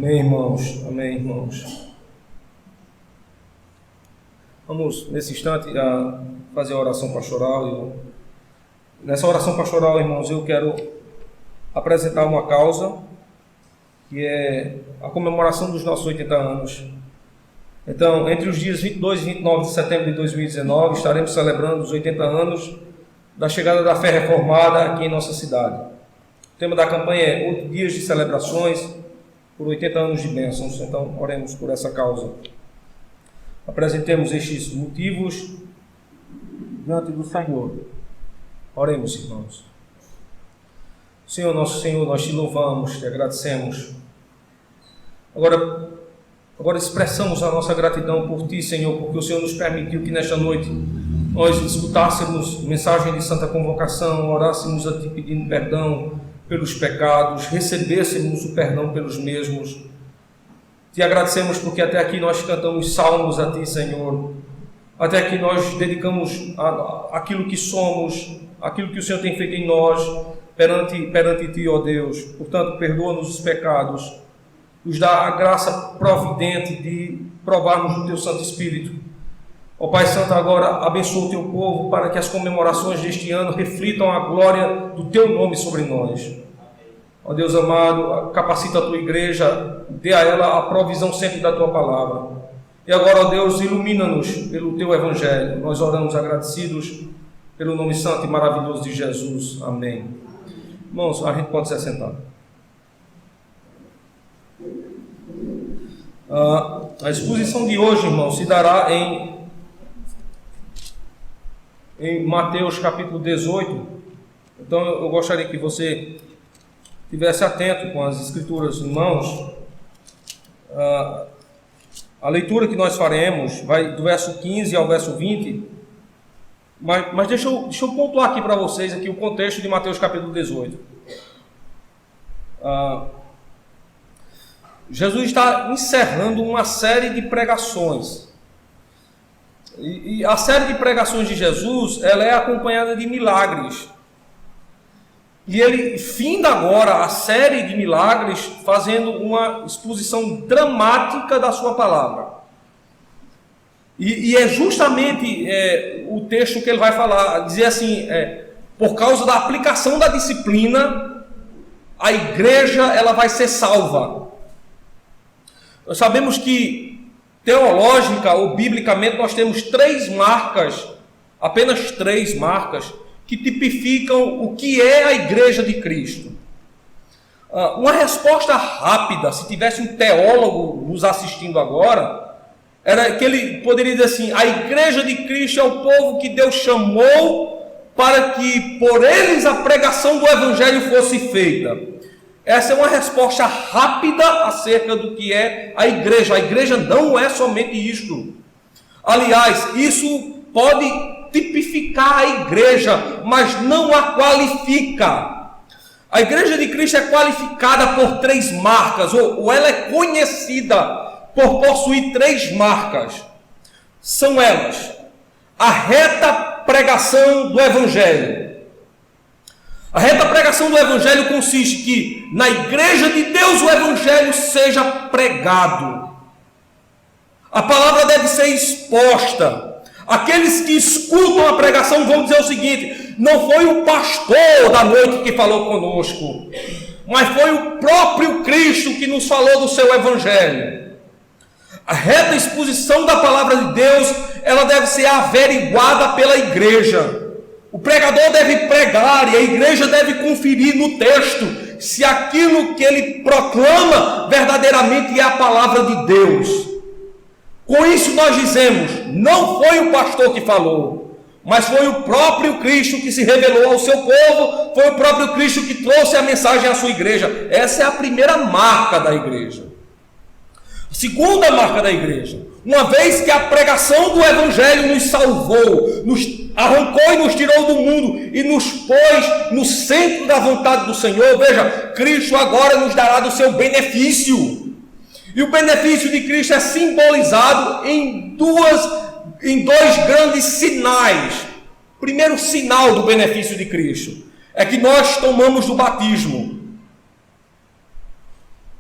Amém, irmãos. Amém, irmãos. Vamos, nesse instante, fazer a oração pastoral. Nessa oração pastoral, irmãos, eu quero apresentar uma causa, que é a comemoração dos nossos 80 anos. Então, entre os dias 22 e 29 de setembro de 2019, estaremos celebrando os 80 anos da chegada da fé reformada aqui em nossa cidade. O tema da campanha é 8 dias de celebrações por 80 anos de bênçãos. Então, oremos por essa causa. Apresentemos estes motivos diante do Senhor. Oremos, irmãos. Senhor, nosso Senhor, nós te louvamos, te agradecemos. Agora expressamos a nossa gratidão por ti, Senhor, porque o Senhor nos permitiu que nesta noite nós escutássemos mensagem de santa convocação, orássemos a ti pedindo perdão pelos pecados, recebêssemos o perdão pelos mesmos. Te agradecemos porque até aqui nós cantamos salmos a ti, Senhor. Até aqui nós dedicamos aquilo que somos, aquilo que o Senhor tem feito em nós, perante ti, ó Deus. Portanto, perdoa-nos os pecados, nos dá a graça providente de provarmos do teu Santo Espírito. Ó Pai Santo, agora abençoa o teu povo para que as comemorações deste ano reflitam a glória do teu nome sobre nós. Ó Deus amado, capacita a tua igreja, dê a ela a provisão sempre da tua palavra. E agora, ó Deus, ilumina-nos pelo teu evangelho. Nós oramos agradecidos pelo nome santo e maravilhoso de Jesus. Amém. Irmãos, a gente pode se assentar. A exposição de hoje, irmãos, se dará em Mateus capítulo 18. Então eu gostaria que você estivesse atento com as escrituras em mãos. A leitura que nós faremos vai do verso 15 ao verso 20. Mas deixa eu pontuar aqui para vocês aqui o contexto de Mateus capítulo 18. Jesus está encerrando uma série de pregações. E a série de pregações de Jesus, ela é acompanhada de milagres. E ele finda agora a série de milagres fazendo uma exposição dramática da sua palavra. E é justamente o texto que ele vai falar, dizer assim, por causa da aplicação da disciplina, a igreja ela vai ser salva. Nós sabemos que teológica ou biblicamente nós temos apenas três marcas, que tipificam o que é a igreja de Cristo. Uma resposta rápida, se tivesse um teólogo nos assistindo agora, era que ele poderia dizer assim: a igreja de Cristo é o povo que Deus chamou para que por eles a pregação do evangelho fosse feita. Essa é uma resposta rápida acerca do que é a igreja. A igreja não é somente isto. Aliás, isso pode tipificar a igreja, mas não a qualifica. A igreja de Cristo é qualificada por três marcas, ou ela é conhecida por possuir três marcas. São elas: a reta pregação do evangelho. A reta pregação do evangelho consiste que na igreja de Deus o evangelho seja pregado. A palavra deve ser exposta. Aqueles que escutam a pregação vão dizer o seguinte: não foi o pastor da noite que falou conosco, mas foi o próprio Cristo que nos falou do seu evangelho. A reta exposição da palavra de Deus, ela deve ser averiguada pela igreja. O pregador deve pregar e a igreja deve conferir no texto se aquilo que ele proclama verdadeiramente é a palavra de Deus. Com isso nós dizemos: não foi o pastor que falou, mas foi o próprio Cristo que se revelou ao seu povo, foi o próprio Cristo que trouxe a mensagem à sua igreja. Essa é a primeira marca da igreja. A segunda marca da igreja: uma vez que a pregação do evangelho nos salvou, nos arrancou e nos tirou do mundo e nos pôs no centro da vontade do Senhor, veja, Cristo agora nos dará do seu benefício. E o benefício de Cristo é simbolizado em dois grandes sinais. O primeiro sinal do benefício de Cristo é que nós tomamos do batismo.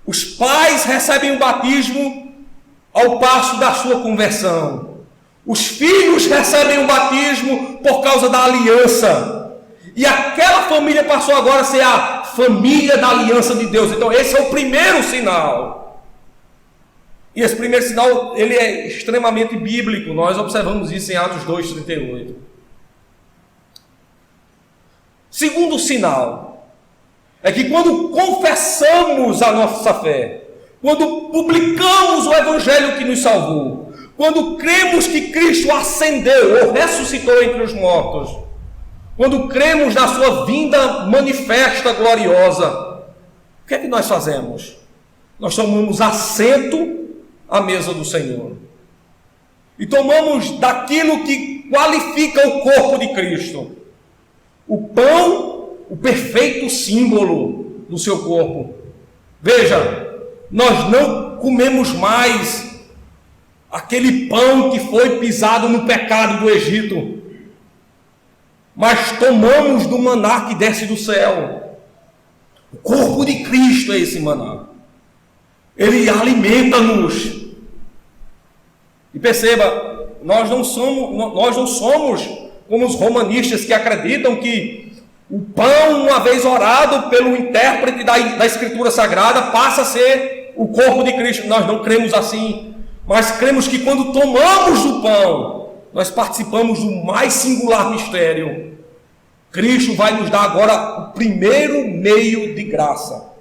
Os pais recebem o batismo ao passo da sua conversão. Os filhos recebem o batismo por causa da aliança. E aquela família passou agora a ser a família da aliança de Deus. Então esse é o primeiro sinal. E esse primeiro sinal, ele é extremamente bíblico. Nós observamos isso em Atos 2:38. Segundo sinal é que quando confessamos a nossa fé, quando publicamos o evangelho que nos salvou, quando cremos que Cristo ascendeu ou ressuscitou entre os mortos, quando cremos na sua vinda manifesta, gloriosa, o que é que nós fazemos? Nós tomamos assento à mesa do Senhor e tomamos daquilo que qualifica o corpo de Cristo. O pão, o perfeito símbolo do seu corpo. Veja, nós não comemos mais aquele pão que foi pisado no pecado do Egito, mas tomamos do maná que desce do céu. O corpo de Cristo é esse maná. Ele alimenta-nos. E perceba, nós não somos como os romanistas que acreditam que o pão, uma vez orado pelo intérprete da Escritura Sagrada, passa a ser o corpo de Cristo. Nós não cremos assim, mas cremos que quando tomamos o pão, nós participamos do mais singular mistério. Cristo vai nos dar agora o primeiro meio de graça.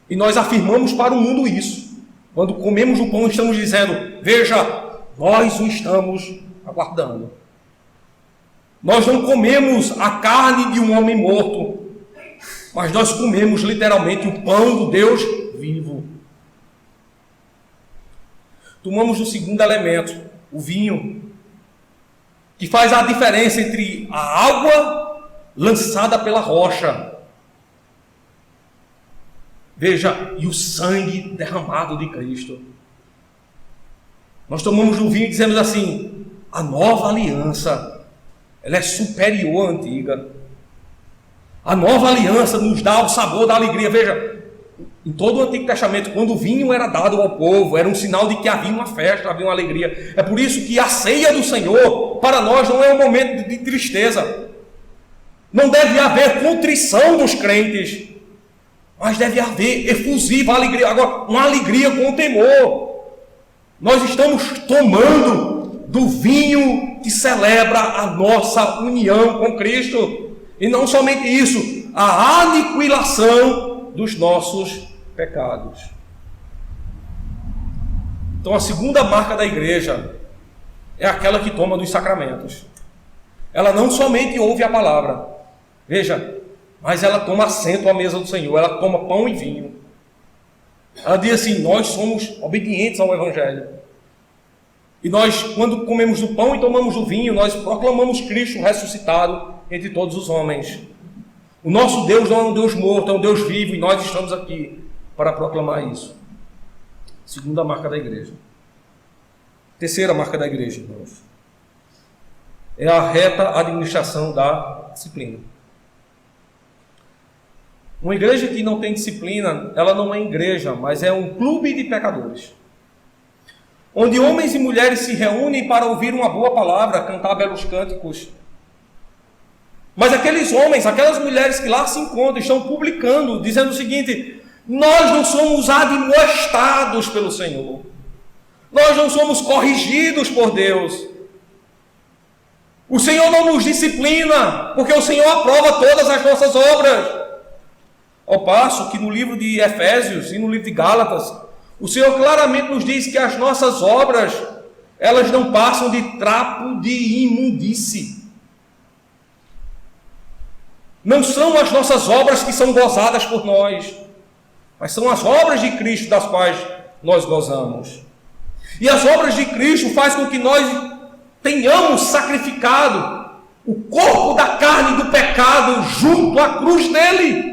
E nós afirmamos para o mundo isso. Quando comemos o pão, estamos dizendo: veja, nós o estamos aguardando. Nós não comemos a carne de um homem morto, mas nós comemos literalmente o pão do Deus vivo. Tomamos o segundo elemento, o vinho, que faz a diferença entre a água lançada pela rocha, veja, e o sangue derramado de Cristo. Nós tomamos o vinho e dizemos assim: a nova aliança, ela é superior à antiga. A nova aliança nos dá o sabor da alegria. Veja, em todo o Antigo Testamento, quando o vinho era dado ao povo, era um sinal de que havia uma festa, havia uma alegria. É por isso que a ceia do Senhor, para nós, não é um momento de tristeza. Não deve haver contrição dos crentes, mas deve haver efusiva alegria. Agora, uma alegria com temor. Nós estamos tomando do vinho que celebra a nossa união com Cristo. E não somente isso, a aniquilação dos nossos pecados. Então a segunda marca da igreja é aquela que toma dos sacramentos. Ela não somente ouve a palavra, veja, mas ela toma assento à mesa do Senhor, ela toma pão e vinho. Ela diz assim: nós somos obedientes ao Evangelho. E nós, quando comemos do pão e tomamos do vinho, nós proclamamos Cristo ressuscitado entre todos os homens. O nosso Deus não é um Deus morto, é um Deus vivo, e nós estamos aqui para proclamar isso. Segunda marca da igreja. Terceira marca da igreja, irmãos, é a reta administração da disciplina. Uma igreja que não tem disciplina, ela não é igreja, mas é um clube de pecadores, onde homens e mulheres se reúnem para ouvir uma boa palavra, cantar belos cânticos. Mas aqueles homens, aquelas mulheres que lá se encontram, estão publicando, dizendo o seguinte: nós não somos admoestados pelo Senhor, nós não somos corrigidos por Deus, o Senhor não nos disciplina, porque o Senhor aprova todas as nossas obras. Ao passo que no livro de Efésios e no livro de Gálatas, o Senhor claramente nos diz que as nossas obras, elas não passam de trapo de imundície. Não são as nossas obras que são gozadas por nós, mas são as obras de Cristo das quais nós gozamos. E as obras de Cristo fazem com que nós tenhamos sacrificado o corpo da carne e do pecado junto à cruz dele.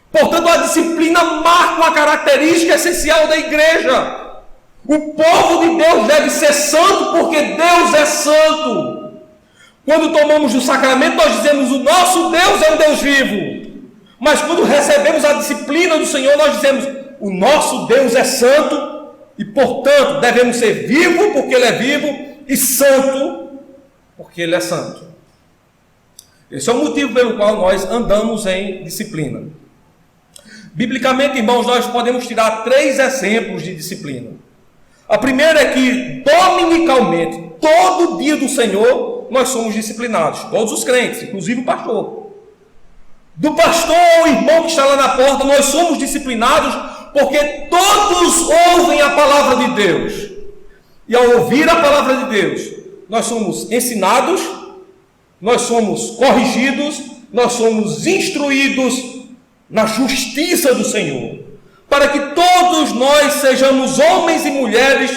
Portanto, a disciplina marca uma característica essencial da igreja. O povo de Deus deve ser santo porque Deus é santo. Quando tomamos o sacramento, nós dizemos: o nosso Deus é um Deus vivo. Mas quando recebemos a disciplina do Senhor, nós dizemos: o nosso Deus é santo e, portanto, devemos ser vivos porque Ele é vivo e santo porque Ele é santo. Esse é o motivo pelo qual nós andamos em disciplina. Biblicamente, irmãos, nós podemos tirar 3 exemplos de disciplina. A primeira é que, dominicalmente, todo dia do Senhor, nós somos disciplinados. Todos os crentes, inclusive o pastor. Do pastor ao irmão que está lá na porta, nós somos disciplinados porque todos ouvem a palavra de Deus. E ao ouvir a palavra de Deus, nós somos ensinados, nós somos corrigidos, nós somos instruídos na justiça do Senhor, para que todos nós sejamos homens e mulheres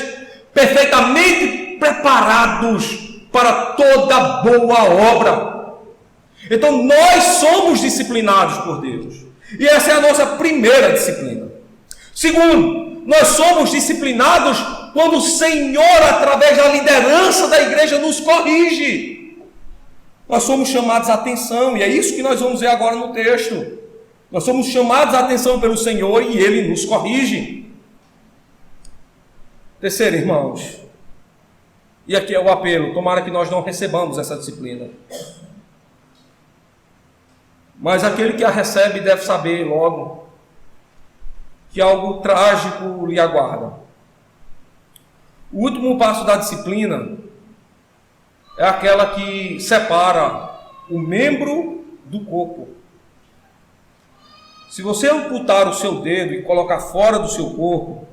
perfeitamente preparados para toda boa obra. Então nós somos disciplinados por Deus, e essa é a nossa primeira disciplina. Segundo, nós somos disciplinados quando o Senhor, através da liderança da igreja, nos corrige. Nós somos chamados à atenção, e é isso que nós vamos ver agora no texto. Nós somos chamados à atenção pelo Senhor e Ele nos corrige. Terceiro, irmãos, e aqui é o apelo: tomara que nós não recebamos essa disciplina. Mas aquele que a recebe deve saber logo que algo trágico lhe aguarda. O último passo da disciplina é aquela que separa o membro do corpo. Se você amputar o seu dedo e colocar fora do seu corpo,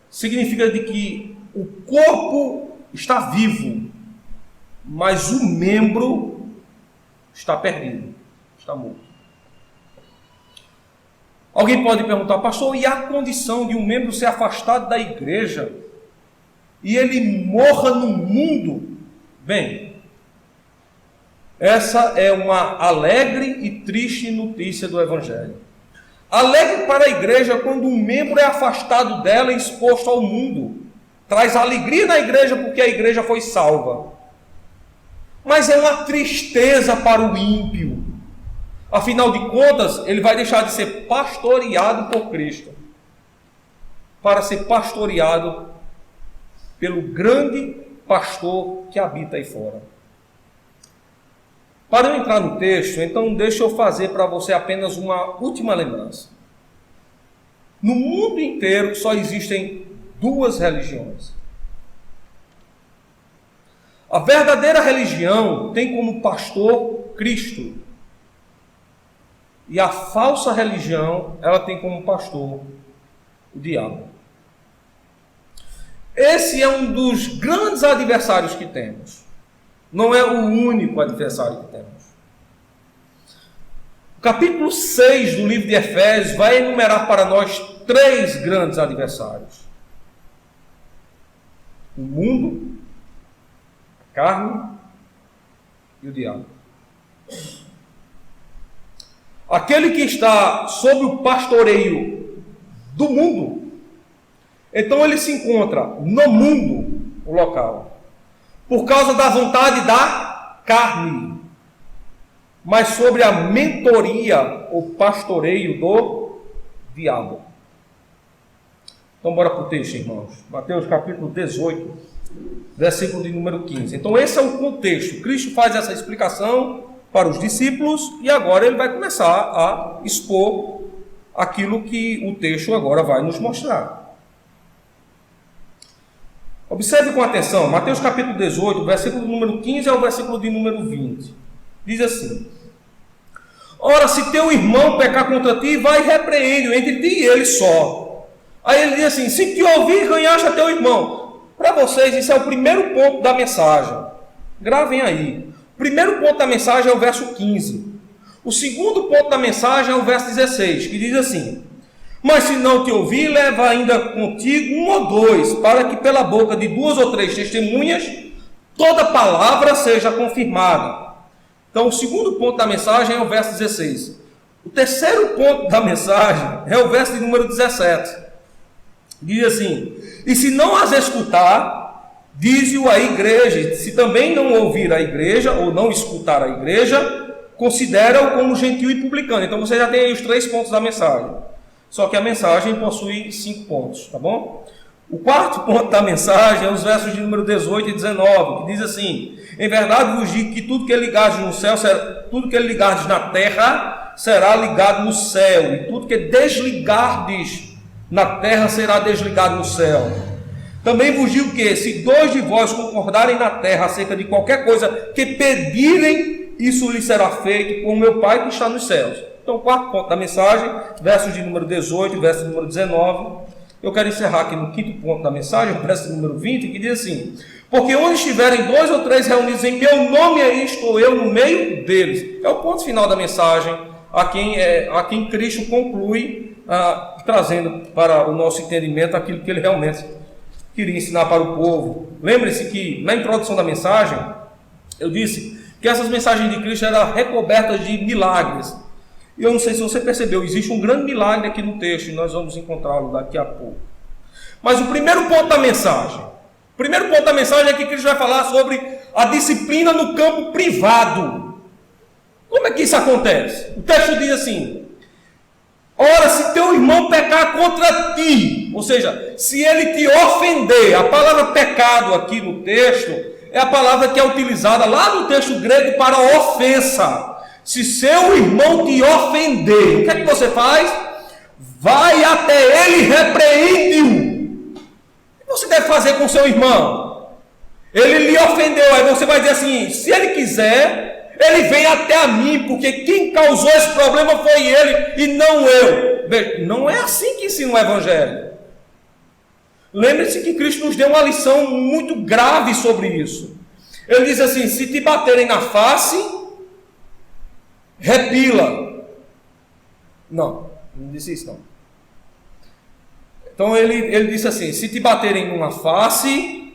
significa de que o corpo está vivo, mas o membro está perdido, está morto. Alguém pode perguntar: pastor, e a condição de um membro ser afastado da igreja e ele morra no mundo? Bem, essa é uma alegre e triste notícia do Evangelho. Alegre para a igreja quando um membro é afastado dela e exposto ao mundo. Traz alegria na igreja porque a igreja foi salva. Mas é uma tristeza para o ímpio. Afinal de contas, ele vai deixar de ser pastoreado por Cristo para ser pastoreado pelo grande pastor que habita aí fora. Para eu entrar no texto, então deixa eu fazer para você apenas uma última lembrança. No mundo inteiro só existem 2 religiões. A verdadeira religião tem como pastor Cristo. E a falsa religião, ela tem como pastor o diabo. Esse é um dos grandes adversários que temos. Não é o único adversário que temos. O capítulo 6 do livro de Efésios vai enumerar para nós 3 grandes adversários: o mundo, a carne e o diabo. Aquele que está sob o pastoreio do mundo, então ele se encontra no mundo, o local, por causa da vontade da carne, mas sobre a mentoria ou pastoreio do diabo. Então bora para o texto, irmãos. Mateus capítulo 18, versículo de número 15. Então esse é o contexto. Cristo faz essa explicação para os discípulos e agora ele vai começar a expor aquilo que o texto agora vai nos mostrar. Observe com atenção, Mateus capítulo 18, versículo número 15 ao versículo de número 20. Diz assim: ora, se teu irmão pecar contra ti, vai e repreende-o entre ti e ele só. Aí ele diz assim: se te ouvir, ganhaste a teu irmão. Para vocês, isso é o primeiro ponto da mensagem. Gravem aí. O primeiro ponto da mensagem é o verso 15. O segundo ponto da mensagem é o verso 16, que diz assim: mas se não te ouvir, leva ainda contigo 1 ou 2, para que pela boca de 2 ou 3 testemunhas, toda palavra seja confirmada. Então, o segundo ponto da mensagem é o verso 16. O terceiro ponto da mensagem é o verso de número 17. Diz assim: e se não as escutar, dize-o à igreja. Se também não ouvir a igreja, ou não escutar a igreja, considera-o como gentil e publicano. Então você já tem aí os 3 pontos da mensagem. Só que a mensagem possui 5 pontos, tá bom? O 4º ponto da mensagem é os versos de número 18 e 19, que diz assim: em verdade vos digo que tudo que ligardes no céu, tudo que ligardes na terra, será ligado no céu, e tudo que desligardes na terra, será desligado no céu. Também vos digo que, se 2 de vós concordarem na terra acerca de qualquer coisa que pedirem, isso lhe será feito por meu Pai que está nos céus. Então, o 4º ponto da mensagem, versos de número 18 e verso de número 19. Eu quero encerrar aqui no 5º ponto da mensagem, o verso de número 20, que diz assim: porque onde estiverem 2 ou 3 reunidos em meu nome, aí estou eu no meio deles. É o ponto final da mensagem, a quem Cristo conclui, trazendo para o nosso entendimento aquilo que ele realmente queria ensinar para o povo. Lembre-se que na introdução da mensagem, eu disse que essas mensagens de Cristo eram recobertas de milagres. E eu não sei se você percebeu, existe um grande milagre aqui no texto, e nós vamos encontrá-lo daqui a pouco. Mas o primeiro ponto da mensagem é que Cristo vai falar sobre a disciplina no campo privado. Como é que isso acontece? O texto diz assim: ora, se teu irmão pecar contra ti, ou seja, se ele te ofender, a palavra pecado aqui no texto é a palavra que é utilizada lá no texto grego para ofensa. Se seu irmão te ofender, o que é que você faz? Vai até ele e repreende-o. O que você deve fazer com seu irmão? Ele lhe ofendeu, aí você vai dizer assim: se ele quiser, ele vem até a mim, porque quem causou esse problema foi ele e não eu. Veja, não é assim que ensina o Evangelho. Lembre-se que Cristo nos deu uma lição muito grave sobre isso. Ele diz assim: se te baterem na face, repila. Não disse isso não. Então ele disse assim: se te baterem numa face,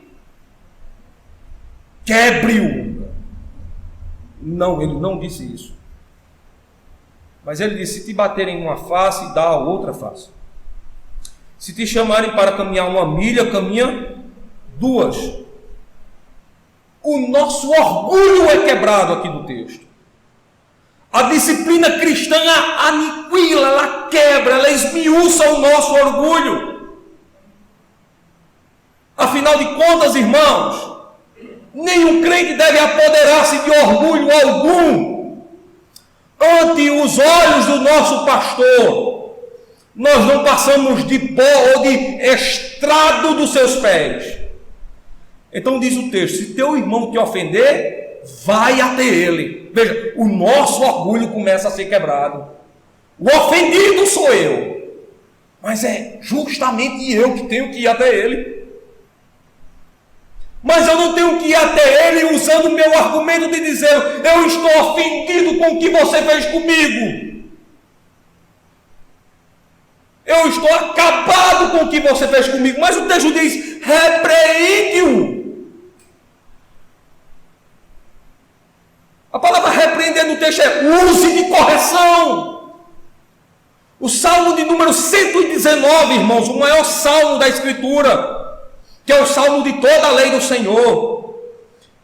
quebre-o. Não, ele não disse isso. Mas ele disse: se te baterem numa face, dá a outra face. Se te chamarem para caminhar 1 milha, caminha 2. O nosso orgulho é quebrado aqui no texto. A disciplina cristã aniquila, ela quebra, ela esmiuça o nosso orgulho. Afinal de contas, irmãos, nenhum crente deve apoderar-se de orgulho algum. Ante os olhos do nosso pastor, nós não passamos de pó ou de estrado dos seus pés. Então diz o texto: se teu irmão te ofender, vai até ele. Veja, o nosso orgulho começa a ser quebrado. O ofendido sou eu, mas é justamente eu que tenho que ir até ele. Mas eu não tenho que ir até ele usando o meu argumento de dizer: eu estou ofendido com o que você fez comigo. Eu estou acabado com o que você fez comigo. Mas o texto diz: repreende-o. A palavra repreender no texto é use de correção. O Salmo de número 119, irmãos, o maior salmo da Escritura, que é o salmo de toda a lei do Senhor,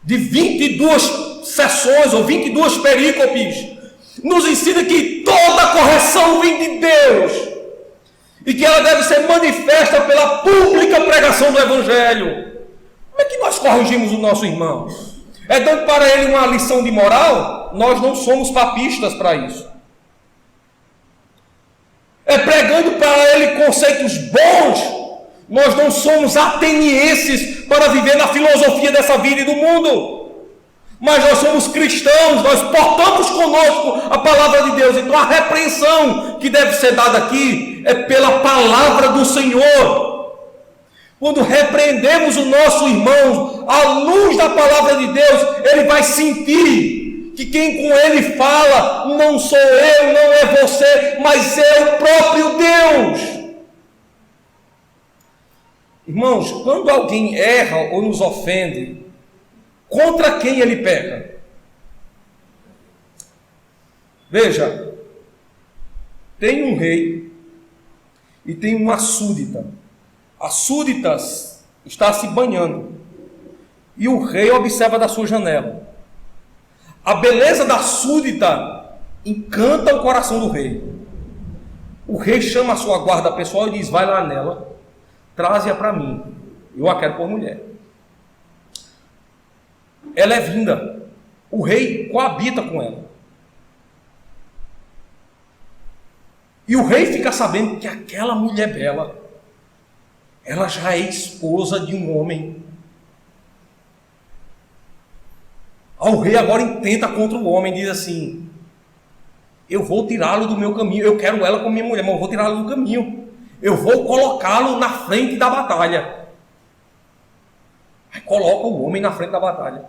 de 22 sessões ou 22 perícopes, nos ensina que toda correção vem de Deus e que ela deve ser manifesta pela pública pregação do Evangelho. Como é que nós corrigimos o nosso irmão? É dando para ele uma lição de moral? Nós não somos papistas para isso. É pregando para ele conceitos bons? Nós não somos atenienses para viver na filosofia dessa vida e do mundo. Mas nós somos cristãos, nós portamos conosco a palavra de Deus. Então a repreensão que deve ser dada aqui é pela palavra do Senhor. Quando repreendemos o nosso irmão à luz da palavra de Deus, ele vai sentir que quem com ele fala não sou eu, não é você, mas é o próprio Deus. Irmãos, quando alguém erra ou nos ofende, contra quem ele peca? Veja, tem um rei e tem uma súdita. A súdita está se banhando e o rei observa da sua janela. A beleza da súdita encanta o coração do rei. O rei chama a sua guarda pessoal e diz: vai lá nela, traze-a para mim, eu a quero por mulher. Ela é vinda, o rei coabita com ela. E o rei fica sabendo que aquela mulher bela, ela já é esposa de um homem. O rei agora intenta contra o homem, diz assim: eu vou tirá-lo do meu caminho, eu quero ela como minha mulher, mas eu vou tirá-lo do caminho, eu vou colocá-lo na frente da batalha. Aí coloca o homem na frente da batalha,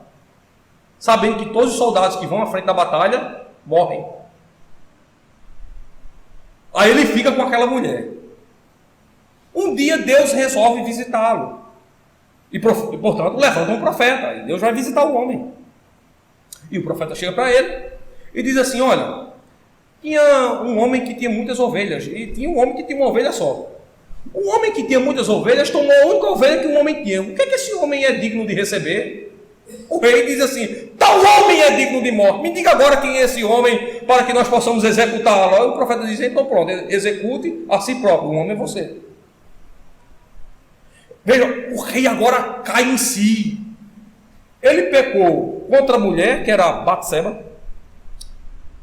sabendo que todos os soldados que vão à frente da batalha morrem. Aí ele fica com aquela mulher. Um dia Deus resolve visitá-lo. E portanto levanta um profeta. E Deus vai visitar o homem. E o profeta chega para ele e diz assim: olha, tinha um homem que tinha muitas ovelhas. E tinha um homem que tinha uma ovelha só. O homem que tinha muitas ovelhas tomou a única ovelha que o homem tinha. O que é que esse homem é digno de receber? O rei diz assim: tal homem é digno de morte. Me diga agora quem é esse homem para que nós possamos executá-lo. Aí o profeta diz: então pronto, execute a si próprio. O homem é você. Veja, o rei agora cai em si. Ele pecou contra a mulher, que era Batseba,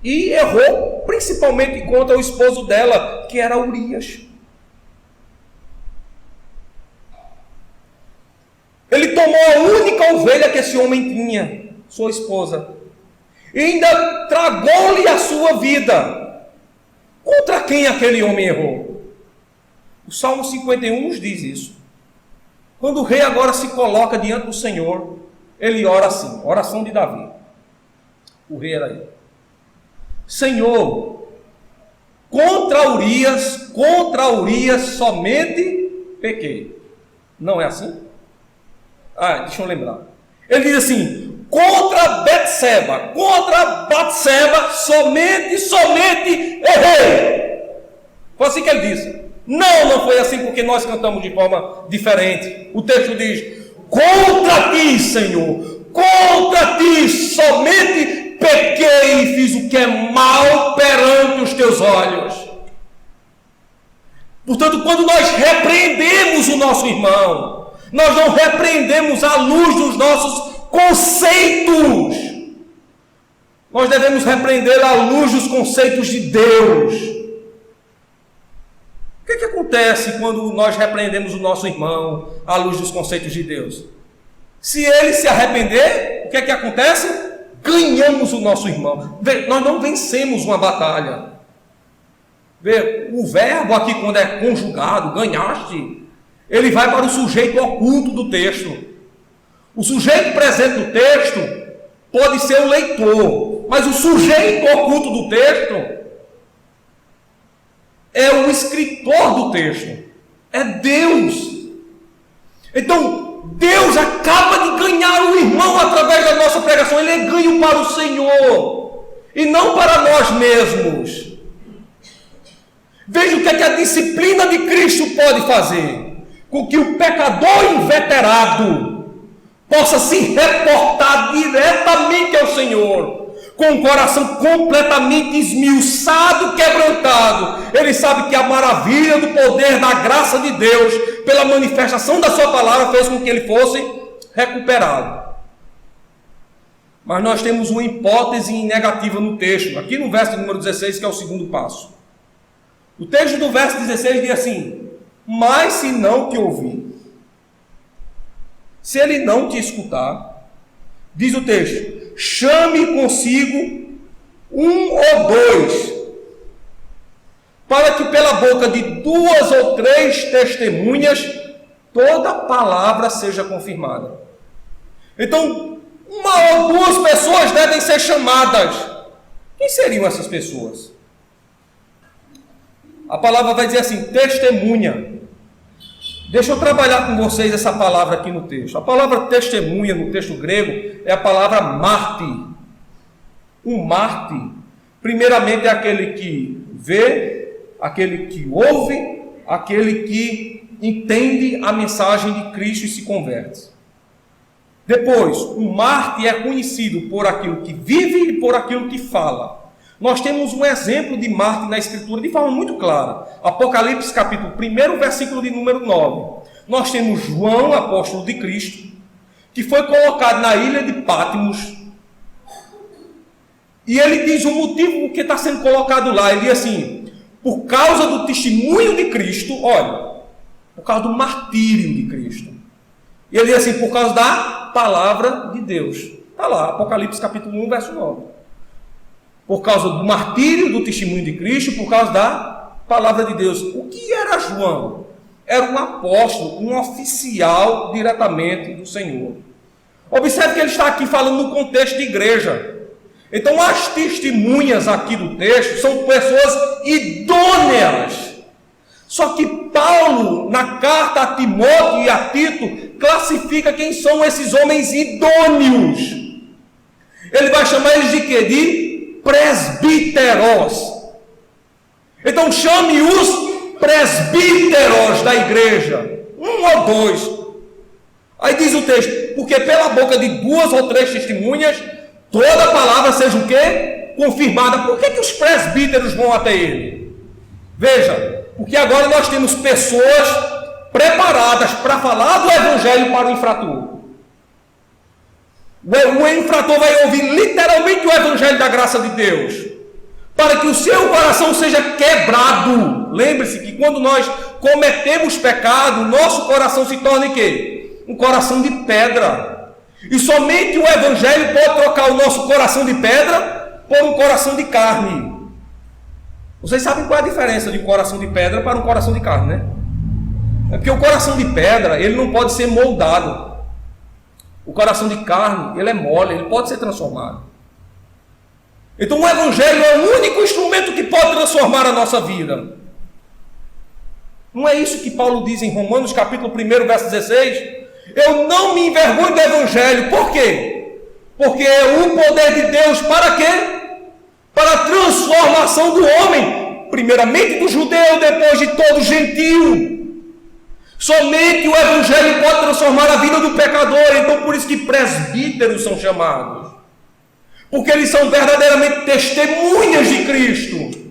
e errou principalmente contra o esposo dela, que era Urias. Ele tomou a única ovelha que esse homem tinha, sua esposa, e ainda tragou-lhe a sua vida. Contra quem aquele homem errou? O Salmo 51 nos diz isso. Quando o rei agora se coloca diante do Senhor, ele ora assim, oração de Davi. O rei era ele: Senhor, contra Urias somente pequei. Não é assim? Deixa eu lembrar. Ele diz assim: contra Batseba somente errei. Foi assim que ele disse. Não foi assim, porque nós cantamos de forma diferente. O texto diz: contra ti, Senhor, contra ti somente pequei e fiz o que é mal perante os teus olhos. Portanto, quando nós repreendemos o nosso irmão, nós não repreendemos à luz dos nossos conceitos. Nós devemos repreender à luz dos conceitos de Deus. O que acontece quando nós repreendemos o nosso irmão à luz dos conceitos de Deus? Se ele se arrepender, o que acontece? Ganhamos o nosso irmão. Nós não vencemos uma batalha. O verbo aqui, quando é conjugado, ganhaste, ele vai para o sujeito oculto do texto. O sujeito presente do texto pode ser o leitor, mas o sujeito oculto do texto é o escritor do texto, é Deus. Então, Deus acaba de ganhar o irmão através da nossa pregação. Ele é ganho para o Senhor e não para nós mesmos. Veja o que a disciplina de Cristo pode fazer com que o pecador inveterado possa se reportar diretamente ao Senhor, com o coração completamente esmiuçado, quebrantado. Ele sabe que a maravilha do poder da graça de Deus, pela manifestação da sua palavra, fez com que ele fosse recuperado. Mas nós temos uma hipótese negativa no texto, aqui no verso número 16, que é o segundo passo. O texto do verso 16 diz assim: mas se não te ouvir, se ele não te escutar, diz o texto, chame consigo um ou dois, para que pela boca de 2 ou 3 testemunhas toda palavra seja confirmada. Então, 1 ou 2 pessoas devem ser chamadas. Quem seriam essas pessoas? A palavra vai dizer assim, testemunha. Deixa eu trabalhar com vocês essa palavra aqui no texto. A palavra testemunha no texto grego é a palavra mártir. Um mártir, primeiramente, é aquele que vê, aquele que ouve, aquele que entende a mensagem de Cristo e se converte. Depois, um mártir é conhecido por aquilo que vive e por aquilo que fala. Nós temos um exemplo de mártir na Escritura de forma muito clara. Apocalipse capítulo 1, versículo de número 9. Nós temos João, apóstolo de Cristo, que foi colocado na ilha de Patmos. E ele diz o motivo que está sendo colocado lá. Ele diz assim, por causa do testemunho de Cristo, olha, por causa do martírio de Cristo. E ele diz assim, por causa da palavra de Deus. Está lá, Apocalipse capítulo 1, verso 9. Por causa do martírio, do testemunho de Cristo, por causa da palavra de Deus. O que era João? Era um apóstolo, um oficial diretamente do Senhor. Observe que ele está aqui falando no contexto de igreja. Então, as testemunhas aqui do texto são pessoas idôneas. Só que Paulo, na carta a Timóteo e a Tito, classifica quem são esses homens idôneos. Ele vai chamar eles de quê? De presbíteros. Então, chame os presbíteros da igreja. 1 ou 2. Aí diz o texto, porque pela boca de 2 ou 3 testemunhas, toda palavra seja o quê? Confirmada. Por que os presbíteros vão até ele? Veja, porque agora nós temos pessoas preparadas para falar do evangelho para o infrator. O infrator vai ouvir literalmente o evangelho da graça de Deus, para que o seu coração seja quebrado. Lembre-se que quando nós cometemos pecado, o nosso coração se torna o quê? Um coração de pedra. E somente o evangelho pode trocar o nosso coração de pedra por um coração de carne. Vocês sabem qual é a diferença de um coração de pedra para um coração de carne, né? É porque o coração de pedra, ele não pode ser moldado. O coração de carne, ele é mole, ele pode ser transformado. Então o evangelho é o único instrumento que pode transformar a nossa vida. Não é isso que Paulo diz em Romanos capítulo 1, verso 16? Eu não me envergonho do evangelho. Por quê? Porque é o poder de Deus para quê? Para a transformação do homem, primeiramente do judeu, depois de todo gentil. Somente o evangelho pode transformar a vida do pecador. Então por isso que presbíteros são chamados, porque eles são verdadeiramente testemunhas de Cristo.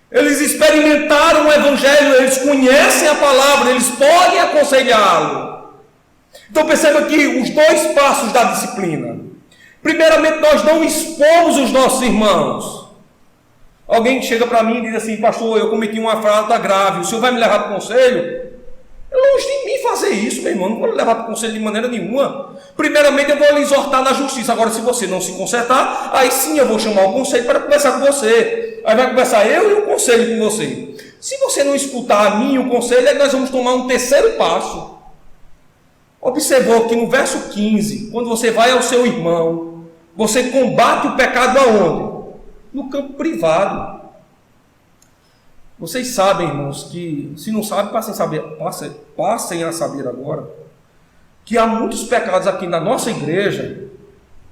Eles experimentaram o evangelho, eles conhecem a palavra, eles podem aconselhá-lo. Então perceba aqui os 2 passos da disciplina. Primeiramente, nós não expomos os nossos irmãos. Alguém chega para mim e diz assim, pastor, eu cometi uma falta grave, o senhor vai me levar para o conselho? É longe de mim fazer isso, meu irmão, não vou levar para o conselho de maneira nenhuma. Primeiramente, eu vou lhe exortar na justiça. Agora, se você não se consertar, aí sim eu vou chamar o conselho para conversar com você. Aí vai conversar eu e o conselho com você. Se você não escutar a mim e o conselho, aí nós vamos tomar um terceiro passo. Observou que no verso 15, quando você vai ao seu irmão, você combate o pecado aonde? No campo privado. Vocês sabem, irmãos, que se não sabem, passem a saber agora, que há muitos pecados aqui na nossa igreja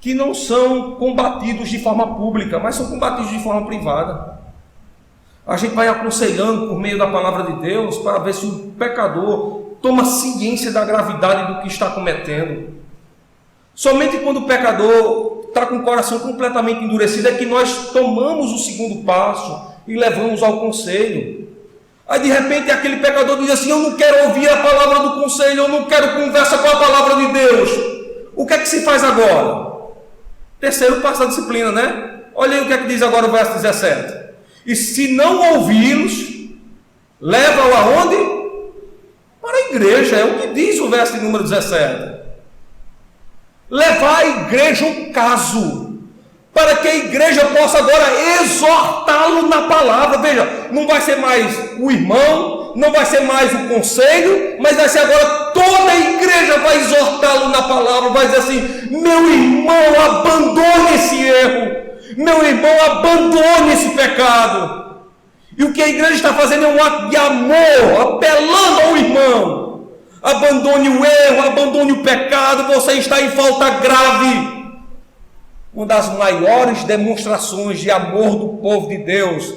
que não são combatidos de forma pública, mas são combatidos de forma privada. A gente vai aconselhando por meio da palavra de Deus para ver se o pecador toma ciência da gravidade do que está cometendo. Somente quando o pecador está com o coração completamente endurecido é que nós tomamos o segundo passo e levamos ao conselho. Aí de repente aquele pecador diz assim, eu não quero ouvir a palavra do conselho, eu não quero conversa com a palavra de Deus. O que é que se faz agora? Terceiro passo da disciplina, né? Olha aí o que é que diz agora o verso 17. E se não ouvi-los, leva-o aonde? Para a igreja, é o que diz o verso de número 17. Levar a igreja um caso, para que a igreja possa agora exortá-lo na palavra. Veja, não vai ser mais o irmão, não vai ser mais o conselho, mas vai ser agora toda a igreja vai exortá-lo na palavra, vai dizer assim, meu irmão, abandone esse erro, meu irmão, abandone esse pecado. E o que a igreja está fazendo é um ato de amor, apelando ao irmão. Abandone o erro, abandone o pecado, você está em falta grave. Uma das maiores demonstrações de amor do povo de Deus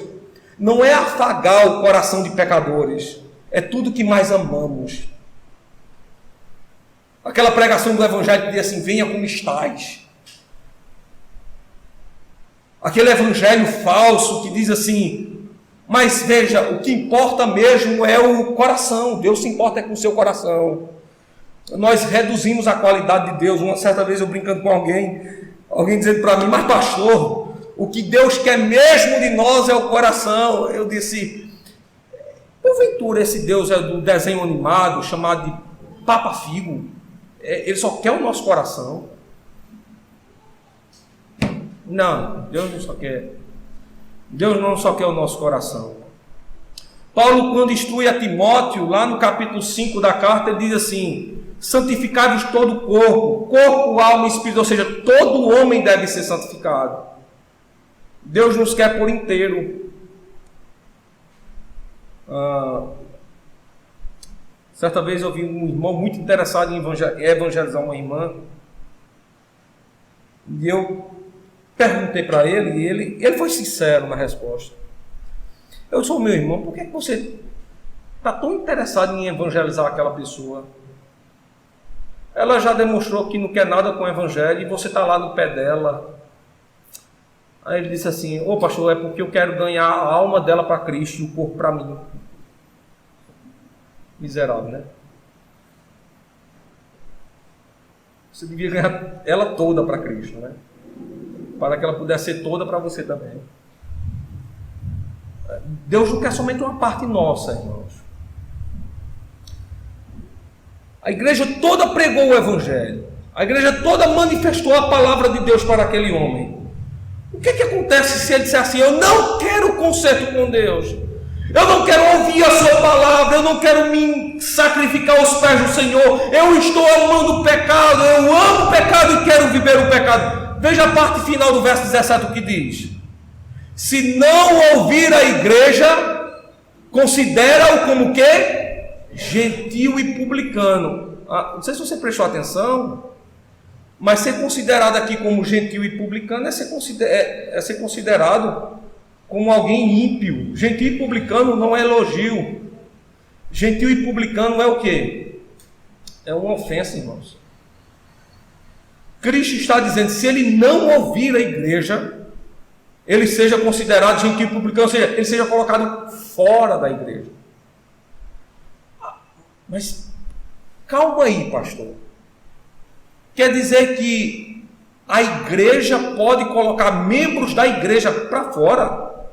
não é afagar o coração de pecadores, é tudo que mais amamos. Aquela pregação do Evangelho que diz assim: venha como estais. Aquele evangelho falso que diz assim: mas veja, o que importa mesmo é o coração. Deus se importa com o seu coração. Nós reduzimos a qualidade de Deus. Uma certa vez eu brincando com alguém dizendo para mim: mas pastor, o que Deus quer mesmo de nós é o coração. Eu disse: porventura esse Deus é do desenho animado chamado de Papa Figo? Ele só quer o nosso coração? Não, Deus não só quer. Deus não só quer o nosso coração. Paulo, quando instrui a Timóteo, lá no capítulo 5 da carta, ele diz assim: santificai-vos todo o corpo, alma e espírito, ou seja, todo homem deve ser santificado. Deus nos quer por inteiro. Certa vez eu vi um irmão muito interessado em evangelizar uma irmã, e eu perguntei para ele, e ele foi sincero na resposta. Eu sou meu irmão, por que você está tão interessado em evangelizar aquela pessoa? Ela já demonstrou que não quer nada com o evangelho, e você está lá no pé dela. Aí ele disse assim: ô pastor, é porque eu quero ganhar a alma dela para Cristo e o corpo para mim. Miserável, né? Você devia ganhar ela toda para Cristo, né? Para que ela pudesse ser toda para você também. Deus não quer somente uma parte nossa, irmãos. A igreja toda pregou o evangelho. A igreja toda manifestou a palavra de Deus para aquele homem. O que acontece se ele disser assim: eu não quero conserto com Deus, eu não quero ouvir a sua palavra, eu não quero me sacrificar aos pés do Senhor, eu estou amando o pecado, eu amo o pecado e quero viver o pecado? Veja a parte final do verso 17, o que diz: se não ouvir a igreja, considera-o como quê? Gentil e publicano. Não sei se você prestou atenção, mas ser considerado aqui como gentil e publicano é ser considerado como alguém ímpio. Gentil e publicano não é elogio. Gentil e publicano é o quê? É uma ofensa, irmãos. Cristo está dizendo: se ele não ouvir a igreja, ele seja considerado gentil e publicano, ou seja, ele seja colocado fora da igreja. Mas calma aí, pastor. Quer dizer que a igreja pode colocar membros da igreja para fora?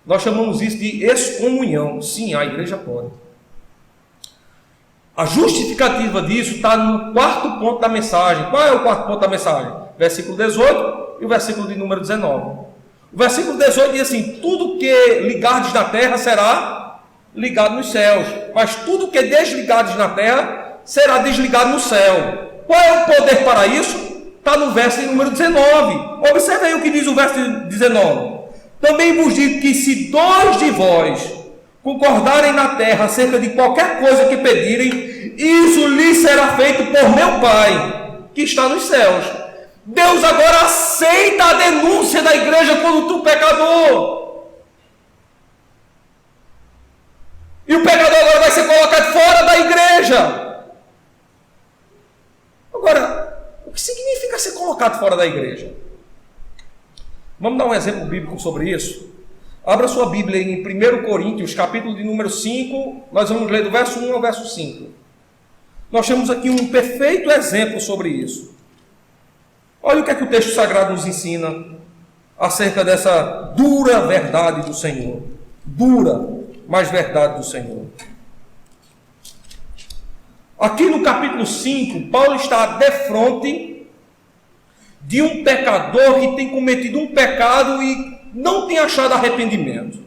Nós chamamos isso de excomunhão. Sim, a igreja pode. A justificativa disso está no quarto ponto da mensagem. Qual é o quarto ponto da mensagem? Versículo 18 e o versículo de número 19. O versículo 18 diz assim: tudo que ligardes na terra será ligado nos céus, mas tudo que desligardes na terra será desligado no céu. Qual é o poder para isso? Está no verso de número 19. Observe aí o que diz o verso 19. Também vos digo que se dois de vós concordarem na terra acerca de qualquer coisa que pedirem, isso lhes será feito por meu Pai, que está nos céus. Deus agora aceita a denúncia da igreja quando tu pecador. E o pecador agora vai ser colocado fora da igreja. Agora, o que significa ser colocado fora da igreja? Vamos dar um exemplo bíblico sobre isso? Abra sua Bíblia em 1 Coríntios, capítulo de número 5, nós vamos ler do verso 1 ao verso 5. Nós temos aqui um perfeito exemplo sobre isso. Olha o que é que o texto sagrado nos ensina acerca dessa dura verdade do Senhor. Dura, mas verdade do Senhor. Aqui no capítulo 5, Paulo está defronte de um pecador que tem cometido um pecado e não tem achado arrependimento.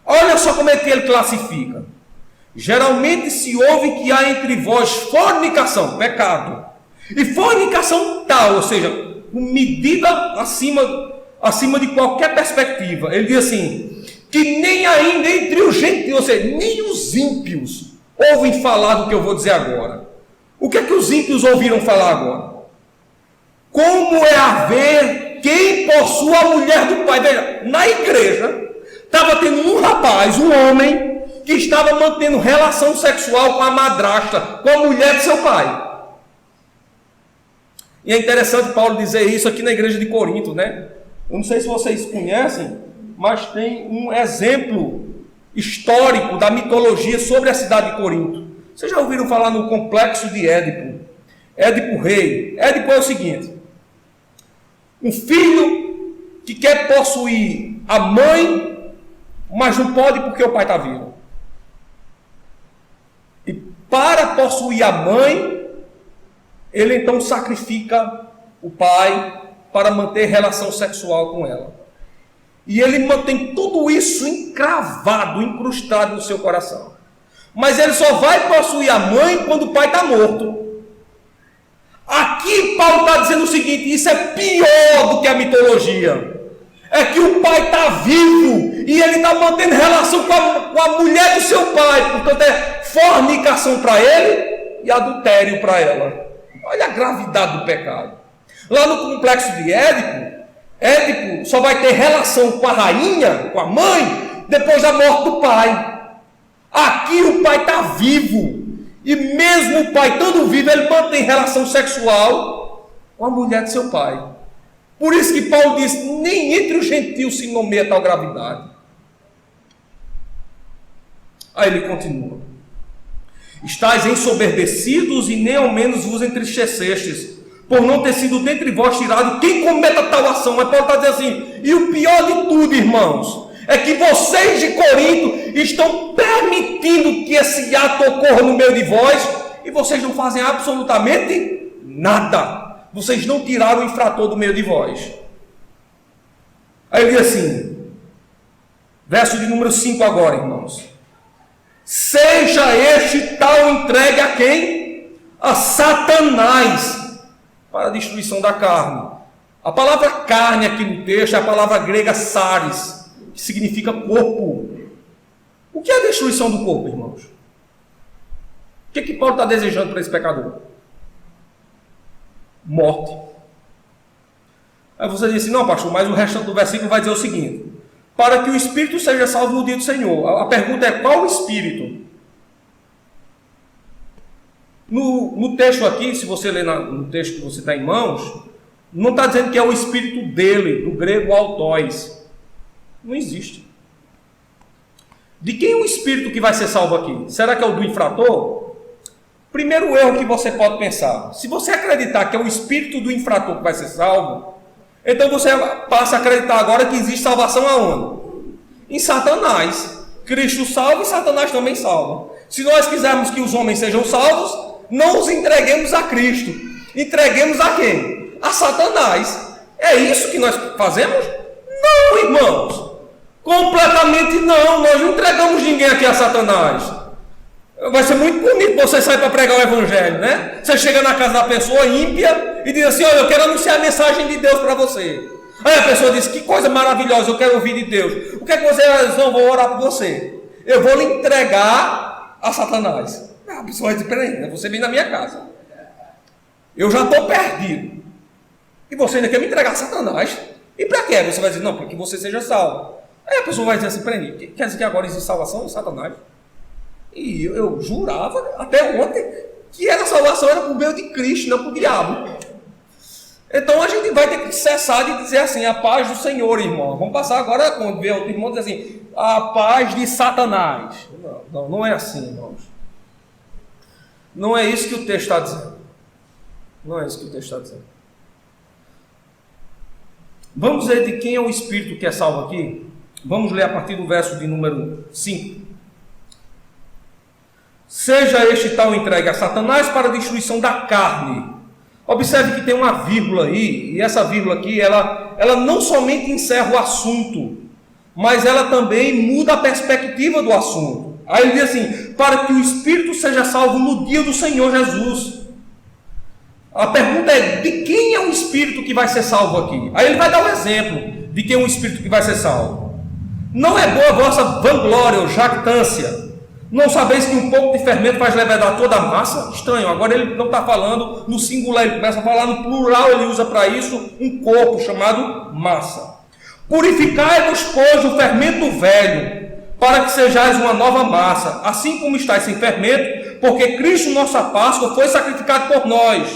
Olha só como é que ele classifica. Geralmente se ouve que há entre vós fornicação, pecado, e fornicação tal, ou seja, com medida acima de qualquer perspectiva. Ele diz assim, que nem ainda entre os gentios, ou seja, nem os ímpios ouvem falar do que eu vou dizer agora. O que é que os ímpios ouviram falar agora? Como é haver quem possua a mulher do pai? Veja, na igreja estava tendo um rapaz, um homem, que estava mantendo relação sexual com a madrasta, com a mulher de seu pai. E é interessante Paulo dizer isso aqui na igreja de Corinto, né? Eu não sei se vocês conhecem, mas tem um exemplo histórico da mitologia sobre a cidade de Corinto. Vocês já ouviram falar no complexo de Édipo? Édipo rei. Édipo é o seguinte: um filho que quer possuir a mãe, mas não pode porque o pai está vivo. E para possuir a mãe, ele então sacrifica o pai para manter relação sexual com ela. E ele mantém tudo isso encravado, incrustado no seu coração. Mas ele só vai possuir a mãe quando o pai está morto. Aqui Paulo está dizendo o seguinte: isso é pior do que a mitologia. É que o pai está vivo e ele está mantendo relação com a mulher do seu pai. Portanto, é fornicação para ele e adultério para ela. Olha a gravidade do pecado. Lá no complexo de Édipo só vai ter relação com a rainha, com a mãe, depois da morte do pai. Aqui o pai está vivo. E mesmo o pai estando vivo, ele mantém relação sexual com a mulher de seu pai. Por isso que Paulo diz: nem entre os gentios se nomeia tal gravidade. Aí ele continua: estáis ensoberbecidos e nem ao menos vos entristecestes, por não ter sido dentre vós tirado quem cometa tal ação. Mas Paulo está dizendo assim: e o pior de tudo, irmãos, é que vocês de Corinto estão permitindo que esse ato ocorra no meio de vós, e vocês não fazem absolutamente nada. Vocês não tiraram o infrator do meio de vós. Aí ele diz assim, verso de número 5 agora, irmãos: seja este tal entregue a quem? A Satanás, para a destruição da carne. A palavra carne aqui no texto é a palavra grega saris, que significa corpo. O que é a destruição do corpo, irmãos? O que Paulo está desejando para esse pecador? Morte. Aí você diz assim: não, pastor, mas o resto do versículo vai dizer o seguinte: para que o espírito seja salvo no dia do Senhor. A pergunta é: qual o espírito? No texto aqui, se você ler no texto que você está em mãos, não está dizendo que é o espírito dele, do grego autóis. Não existe. De quem é o espírito que vai ser salvo aqui? Será que é o do infrator? Primeiro erro que você pode pensar: se você acreditar que é o espírito do infrator que vai ser salvo, então você passa a acreditar agora que existe salvação aonde? Em Satanás. Cristo salva e Satanás também salva. Se nós quisermos que os homens sejam salvos, não os entreguemos a Cristo. Entreguemos a quem? A Satanás. É isso que nós fazemos? Não, irmãos. Completamente não. Nós não entregamos ninguém aqui a Satanás. Vai ser muito bonito você sair para pregar o evangelho, né? Você chega na casa da pessoa ímpia e diz assim: olha, eu quero anunciar a mensagem de Deus para você. Aí a pessoa diz: que coisa maravilhosa, eu quero ouvir de Deus. O que é que você diz? Não, vou orar por você. Eu vou lhe entregar a Satanás. A pessoa vai dizer: peraí, você vem na minha casa. Eu já estou perdido. E você ainda quer me entregar a Satanás? E para quê? Você vai dizer: não, para que você seja salvo. Aí a pessoa vai dizer assim: peraí, quer dizer que agora existe salvação em Satanás? E eu jurava, até ontem, que a salvação era por meio de Cristo, não por diabo. Então a gente vai ter que cessar de dizer assim: a paz do Senhor, irmão. Vamos passar agora, quando ver outro irmão, dizer assim: a paz de Satanás. Não é assim, irmãos. Não é isso que o texto está dizendo. Não é isso que o texto está dizendo. Vamos ver de quem é o Espírito que é salvo aqui? Vamos ler a partir do verso de número 5. Seja este tal entregue a Satanás para a destruição da carne. Observe que tem uma vírgula aí, e essa vírgula aqui, ela não somente encerra o assunto, mas ela também muda a perspectiva do assunto. Aí ele diz assim: para que o Espírito seja salvo no dia do Senhor Jesus. A pergunta é: de quem é o Espírito que vai ser salvo aqui? Aí ele vai dar um exemplo de quem é o Espírito que vai ser salvo. Não é boa a vossa vanglória ou jactância. Não sabeis que um pouco de fermento faz levedar toda a massa? Estranho, agora ele não está falando no singular, ele começa a falar no plural, ele usa para isso um corpo chamado massa. Purificai-vos, pois, o fermento velho, para que sejais uma nova massa, assim como estáis sem fermento, porque Cristo, nossa Páscoa, foi sacrificado por nós.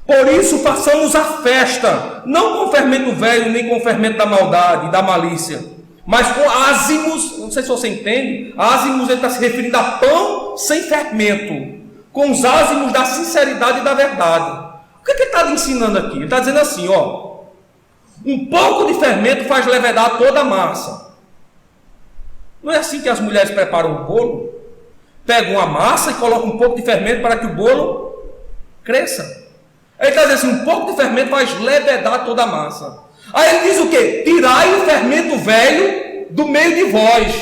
Por isso façamos a festa, não com fermento velho, nem com fermento da maldade, da malícia, mas com ázimos. Não sei se você entende, ázimos ele está se referindo a pão sem fermento, com os ázimos da sinceridade e da verdade. O que ele está ensinando aqui? Ele está dizendo assim, ó, um pouco de fermento faz levedar toda a massa. Não é assim que as mulheres preparam o bolo? Pegam a massa e colocam um pouco de fermento para que o bolo cresça. Ele está dizendo assim, um pouco de fermento faz levedar toda a massa. Aí ele diz o quê? Tirai o fermento velho do meio de vós,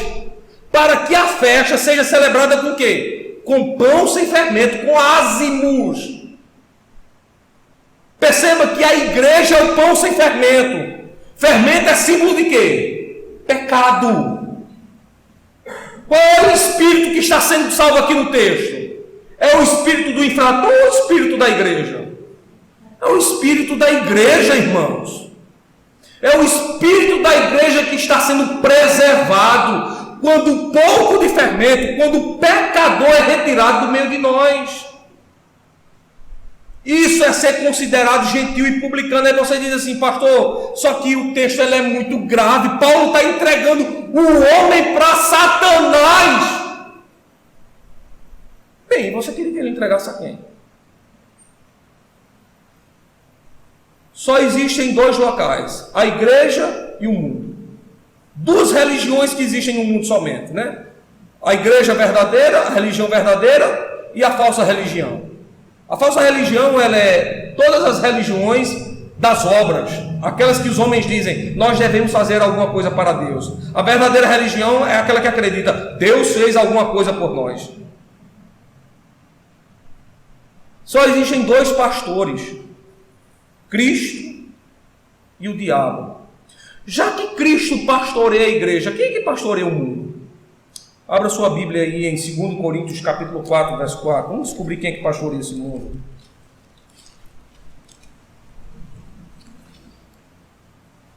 para que a festa seja celebrada com o quê? Com pão sem fermento, com ázimos. Perceba que a igreja é o pão sem fermento. Fermento é símbolo de quê? Pecado. Qual é o espírito que está sendo salvo aqui no texto? É o espírito do infrator ou o espírito da igreja? É o espírito da igreja, irmãos. É o espírito da igreja que está sendo preservado quando um pouco de fermento, quando o pecador é retirado do meio de nós. Isso é ser considerado gentil e publicano. Aí você diz assim, pastor, só que o texto ele é muito grave. Paulo está entregando o homem para Satanás. Bem, você queria que ele entregasse a quem? Só existem dois locais, a igreja e o mundo. Duas religiões que existem no mundo somente, né? A igreja verdadeira, a religião verdadeira e a falsa religião. A falsa religião, ela é todas as religiões das obras, aquelas que os homens dizem, nós devemos fazer alguma coisa para Deus. A verdadeira religião é aquela que acredita, Deus fez alguma coisa por nós. Só existem dois pastores, Cristo e o diabo. Já que Cristo pastoreia a igreja, quem é que pastoreia o mundo? Abra sua Bíblia aí em 2 Coríntios capítulo 4, verso 4. Vamos descobrir quem é que pastoreia esse mundo.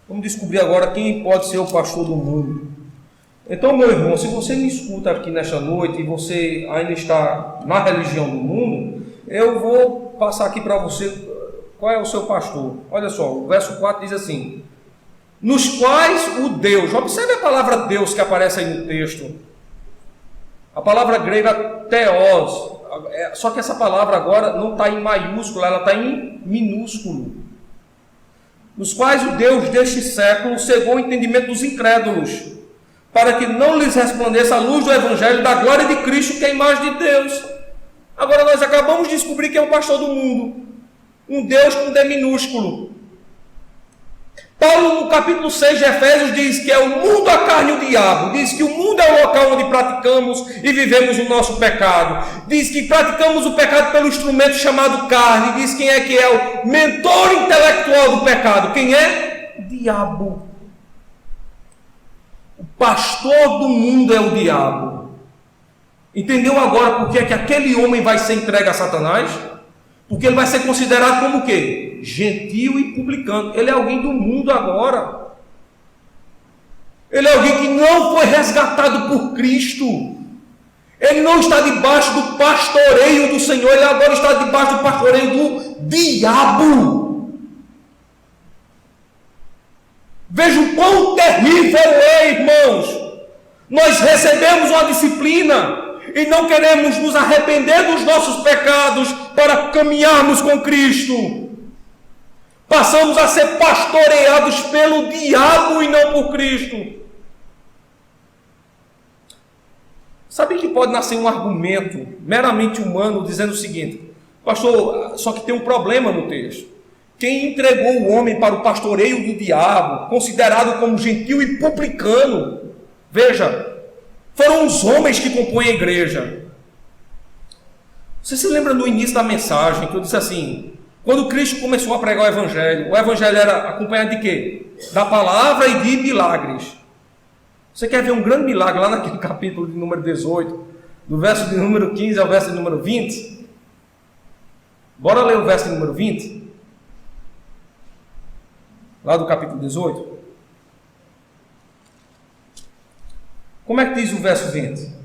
Vamos descobrir agora quem pode ser o pastor do mundo. Então, meu irmão, se você me escuta aqui nesta noite e você ainda está na religião do mundo, eu vou passar aqui para você qual é o seu pastor. Olha só, o verso 4 diz assim, nos quais o Deus, observe a palavra Deus que aparece aí no texto. A palavra grega theos, só que essa palavra agora não está em maiúsculo, ela está em minúsculo. Nos quais o Deus deste século cegou o entendimento dos incrédulos, para que não lhes resplandeça a luz do Evangelho da glória de Cristo, que é a imagem de Deus. Agora nós acabamos de descobrir que é o pastor do mundo, um Deus com D minúsculo. Paulo, no capítulo 6 de Efésios, diz que é o mundo, a carne e o diabo. Diz que o mundo é o local onde praticamos e vivemos o nosso pecado. Diz que praticamos o pecado pelo instrumento chamado carne. Diz quem é que é o mentor intelectual do pecado. Quem é? O diabo. O pastor do mundo é o diabo. Entendeu agora por que é que aquele homem vai ser entregue a Satanás? Porque ele vai ser considerado como o quê? Gentil e publicano. Ele é alguém do mundo agora. Ele é alguém que não foi resgatado por Cristo. Ele não está debaixo do pastoreio do Senhor. Ele agora está debaixo do pastoreio do diabo. Veja o quão terrível é, irmãos. Nós recebemos uma disciplina e não queremos nos arrepender dos nossos pecados para caminharmos com Cristo. Passamos a ser pastoreados pelo diabo e não por Cristo. Sabe que pode nascer um argumento meramente humano dizendo o seguinte, pastor, só que tem um problema no texto. Quem entregou o homem para o pastoreio do diabo, considerado como gentil e publicano, veja, foram os homens que compõem a igreja. Você se lembra no início da mensagem que eu disse assim, quando Cristo começou a pregar o evangelho era acompanhado de quê? Da palavra e de milagres. Você quer ver um grande milagre lá naquele capítulo de número 18, do verso de número 15 ao verso de número 20? Bora ler o verso de número 20? Lá do capítulo 18. Como é que diz o verso 20?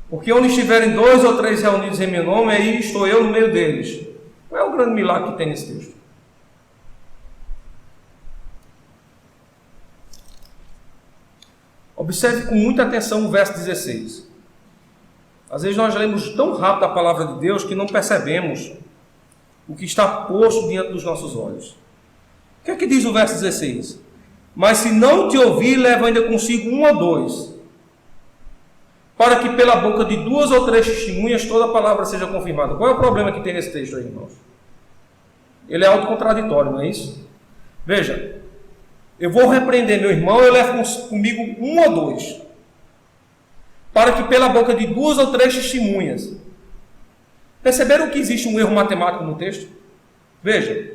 Porque onde estiverem 2 ou 3 reunidos em meu nome, aí estou eu no meio deles. Qual é o grande milagre que tem nesse texto? Observe com muita atenção o verso 16. Às vezes nós lemos tão rápido a palavra de Deus que não percebemos o que está posto diante dos nossos olhos. O que é que diz o verso 16? Mas se não te ouvir, leva ainda consigo 1 ou 2, para que pela boca de 2 ou 3 testemunhas toda a palavra seja confirmada. Qual é o problema que tem nesse texto aí, irmãos? Ele é autocontraditório, não é isso? Veja, eu vou repreender meu irmão, eu levo comigo 1 ou 2, para que pela boca de 2 ou 3 testemunhas. Perceberam que existe um erro matemático no texto? Veja,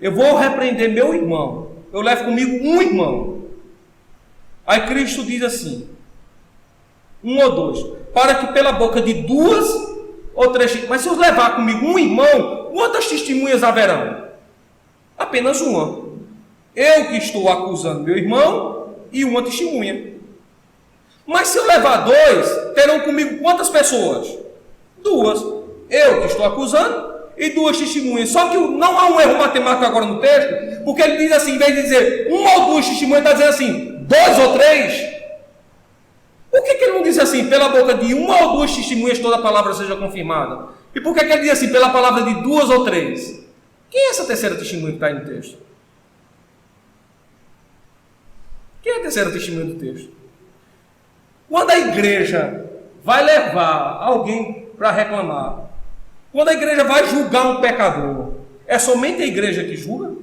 eu vou repreender meu irmão, eu levo comigo um irmão. Aí Cristo diz assim, 1 ou 2, para que pela boca de 2 ou 3, mas se eu levar comigo um irmão, quantas testemunhas haverão? Apenas uma. Eu que estou acusando meu irmão e uma testemunha. Mas se eu levar 2, terão comigo quantas pessoas? 2. Eu que estou acusando e 2 testemunhas. Só que não há um erro matemático agora no texto, porque ele diz assim, em vez de dizer 1 ou 2 testemunhas, está dizendo assim, 2 ou 3. Por que ele não diz assim, pela boca de 1 ou 2 testemunhas toda a palavra seja confirmada? E por que ele diz assim, pela palavra de 2 ou 3? Quem é essa terceira testemunha que está aí no texto? Quem é a terceira testemunha do texto? Quando a igreja vai levar alguém para reclamar, quando a igreja vai julgar um pecador, é somente a igreja que julga?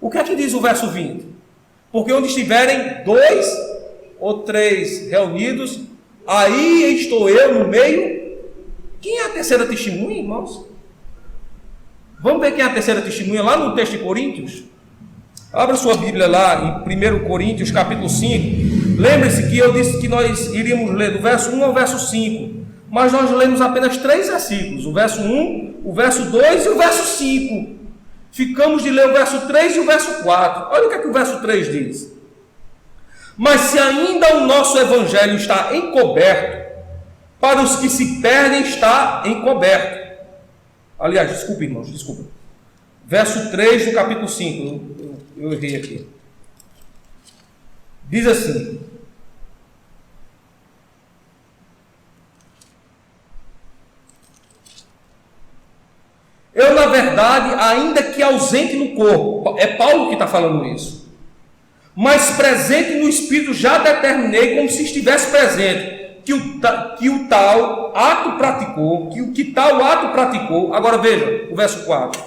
O que é que diz o verso 20? Porque onde estiverem 2 ou 3 reunidos, aí estou eu no meio. Quem é a terceira testemunha, irmãos? Vamos ver quem é a terceira testemunha lá no texto de Coríntios? Abra sua Bíblia lá em 1 Coríntios capítulo 5. Lembre-se que eu disse que nós iríamos ler do verso 1 ao verso 5, mas nós lemos apenas 3 versículos, o verso 1, o verso 2 e o verso 5. Ficamos de ler o verso 3 e o verso 4. Olha o que é que o verso 3 diz. Mas se ainda o nosso evangelho está encoberto, para os que se perdem está encoberto. Aliás, desculpa, irmãos, desculpa. Verso 3 do capítulo 5, eu errei aqui. Diz assim: eu, na verdade, ainda que ausente no corpo, é Paulo que está falando isso, mas presente no Espírito, já determinei como se estivesse presente, que o tal ato praticou. Agora veja o verso 4: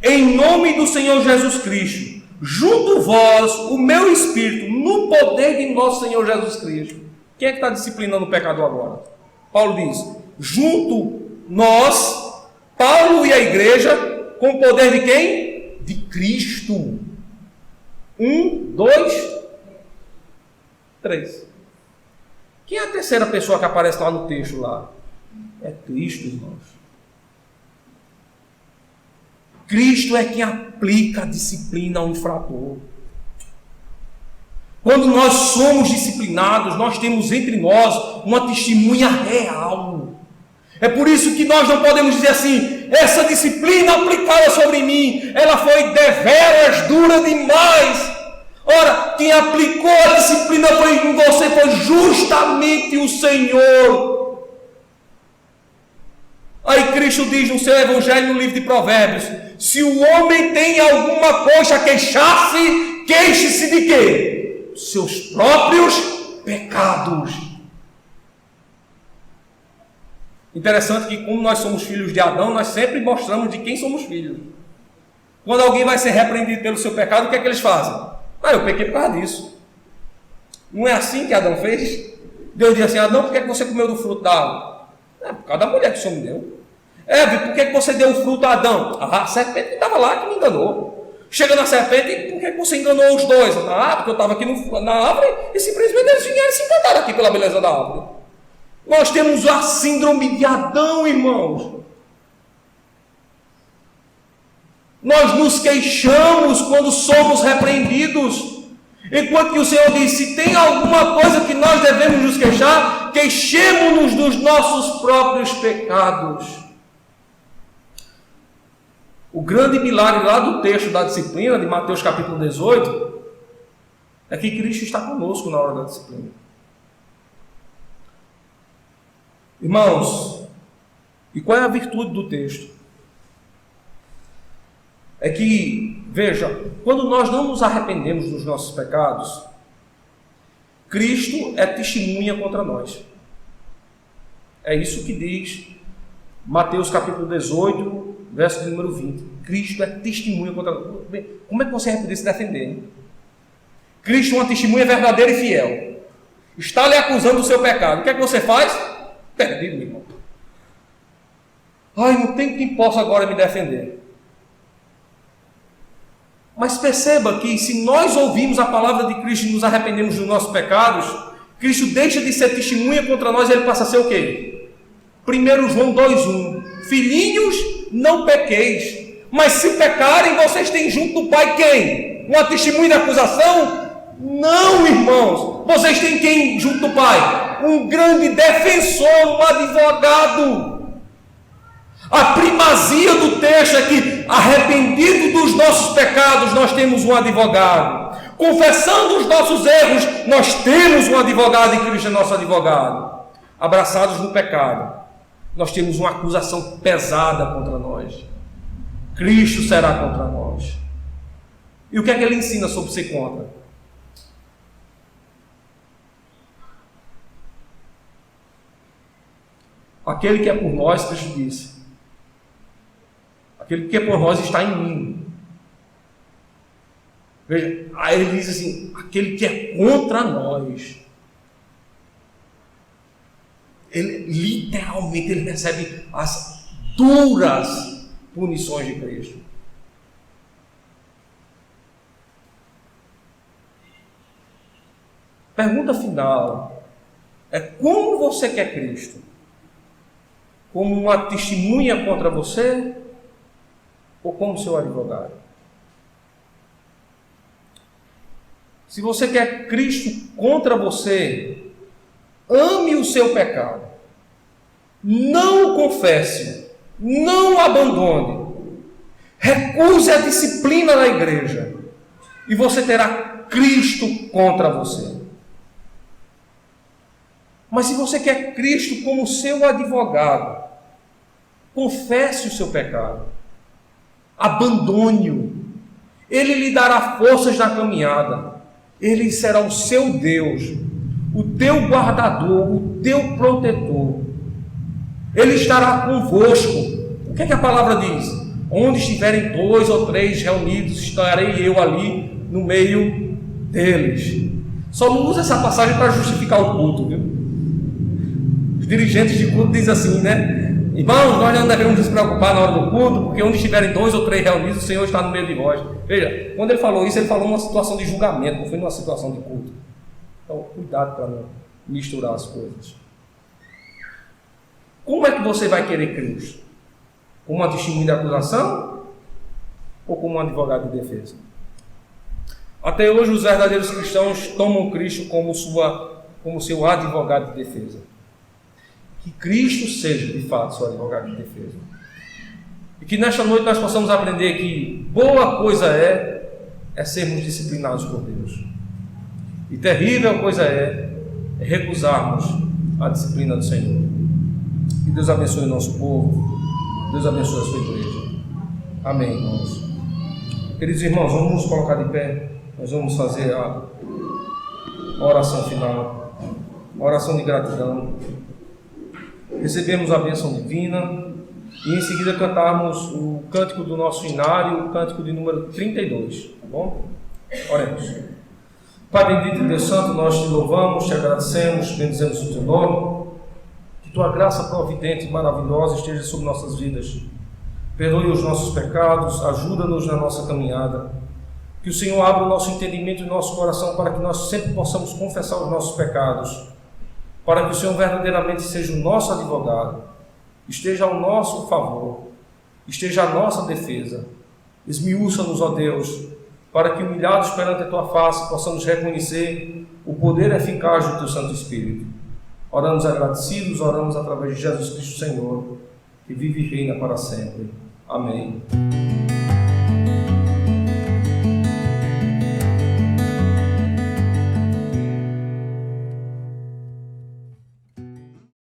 em nome do Senhor Jesus Cristo, junto vós o meu Espírito, no poder de nosso Senhor Jesus Cristo. Quem é que está disciplinando o pecador agora? Paulo diz, junto nós, Paulo e a igreja, com o poder de quem? De Cristo. 1, 2, 3. Quem é a terceira pessoa que aparece lá no texto lá? É Cristo, irmãos. Cristo é quem aplica a disciplina ao infrator. Quando nós somos disciplinados, nós temos entre nós uma testemunha real. É por isso que nós não podemos dizer assim, essa disciplina aplicada sobre mim, ela foi deveras dura demais. Ora, quem aplicou a disciplina em você foi justamente o Senhor. Aí Cristo diz no seu Evangelho, no livro de Provérbios, se o homem tem alguma coisa a queixar-se, queixe-se de quê? Seus próprios pecados. Interessante que, como nós somos filhos de Adão, nós sempre mostramos de quem somos filhos. Quando alguém vai ser repreendido pelo seu pecado, o que é que eles fazem? Eu pequei por causa disso. Não é assim que Adão fez? Deus disse assim, Adão, por que você comeu do fruto da árvore? Por causa da mulher que o Senhor me deu. Eve, por que você deu o fruto a Adão? A serpente que estava lá que me enganou. Chega na serpente, por que você enganou os dois? Porque eu estava aqui na árvore e simplesmente eles vieram se encantar aqui pela beleza da árvore. Nós temos a síndrome de Adão, irmãos. Nós nos queixamos quando somos repreendidos. Enquanto que o Senhor diz, se tem alguma coisa que nós devemos nos queixar, queixemo-nos dos nossos próprios pecados. O grande milagre lá do texto da disciplina, de Mateus capítulo 18, é que Cristo está conosco na hora da disciplina. Irmãos, e qual é a virtude do texto? É que, veja, quando nós não nos arrependemos dos nossos pecados, Cristo é testemunha contra nós. É isso que diz Mateus capítulo 18, verso de número 20. Cristo é testemunha contra nós. Como é que você vai poder se defender, hein? Cristo é uma testemunha verdadeira e fiel. Está lhe acusando do seu pecado. O que é que você faz? Perdido, meu irmão. Ai, não tem quem possa agora me defender. Mas perceba que se nós ouvimos a palavra de Cristo e nos arrependemos dos nossos pecados, Cristo deixa de ser testemunha contra nós e ele passa a ser o quê? 1 João 2,1. Filhinhos, não pequeis, mas se pecarem, vocês têm junto do Pai quem? Uma testemunha de acusação? Não, irmãos. Vocês têm quem junto do Pai? Um grande defensor, um advogado. A primazia do texto é que, arrependido dos nossos pecados, nós temos um advogado. Confessando os nossos erros, nós temos um advogado e Cristo é nosso advogado. Abraçados no pecado, nós temos uma acusação pesada contra nós. Cristo será contra nós. E o que é que ele ensina sobre ser contra? Aquele que é por nós, Cristo disse, aquele que é por nós está em mim. Veja, aí ele diz assim, aquele que é contra nós. Ele literalmente ele recebe as duras punições de Cristo. Pergunta final é: como você quer Cristo? Como uma testemunha contra você ou como seu advogado? Se você quer Cristo contra você, ame o seu pecado, não o confesse, não o abandone, recuse a disciplina da igreja e você terá Cristo contra você. Mas se você quer Cristo como seu advogado, confesse o seu pecado, abandone-o, ele lhe dará forças na caminhada, ele será o seu Deus, o teu guardador, o teu protetor, ele estará convosco. O que é que a palavra diz? Onde estiverem 2 ou 3 reunidos, estarei eu ali no meio deles. Só não usa essa passagem para justificar o culto, viu? Os dirigentes de culto dizem assim, né? Irmãos, nós não devemos nos preocupar na hora do culto, porque onde estiverem 2 ou 3 reunidos, o Senhor está no meio de nós. Veja, quando ele falou isso, ele falou numa situação de julgamento, não foi numa situação de culto. Então, cuidado para não misturar as coisas. Como é que você vai querer Cristo? Como uma testemunha de acusação ou como um advogado de defesa? Até hoje, os verdadeiros cristãos tomam Cristo como seu advogado de defesa. Que Cristo seja, de fato, seu advogado de defesa. E que nesta noite nós possamos aprender que boa coisa é sermos disciplinados por Deus. E terrível coisa é recusarmos a disciplina do Senhor. Que Deus abençoe o nosso povo. Deus abençoe a sua igreja. Amém, irmãos. Queridos irmãos, vamos nos colocar de pé. Nós vamos fazer a oração final. A oração de gratidão. Recebemos a bênção divina e em seguida cantarmos o cântico do nosso inário, o cântico de número 32, tá bom? Oremos. Pai bendito e Deus Santo, nós te louvamos, te agradecemos, bendizemos o teu nome, que tua graça providente e maravilhosa esteja sobre nossas vidas. Perdoe os nossos pecados, ajuda-nos na nossa caminhada, que o Senhor abra o nosso entendimento e o nosso coração para que nós sempre possamos confessar os nossos pecados, para que o Senhor verdadeiramente seja o nosso advogado, esteja ao nosso favor, esteja a nossa defesa. Esmiúça-nos, ó Deus, para que, humilhados perante a Tua face, possamos reconhecer o poder eficaz do Teu Santo Espírito. Oramos agradecidos, oramos através de Jesus Cristo, Senhor, que vive e reina para sempre. Amém.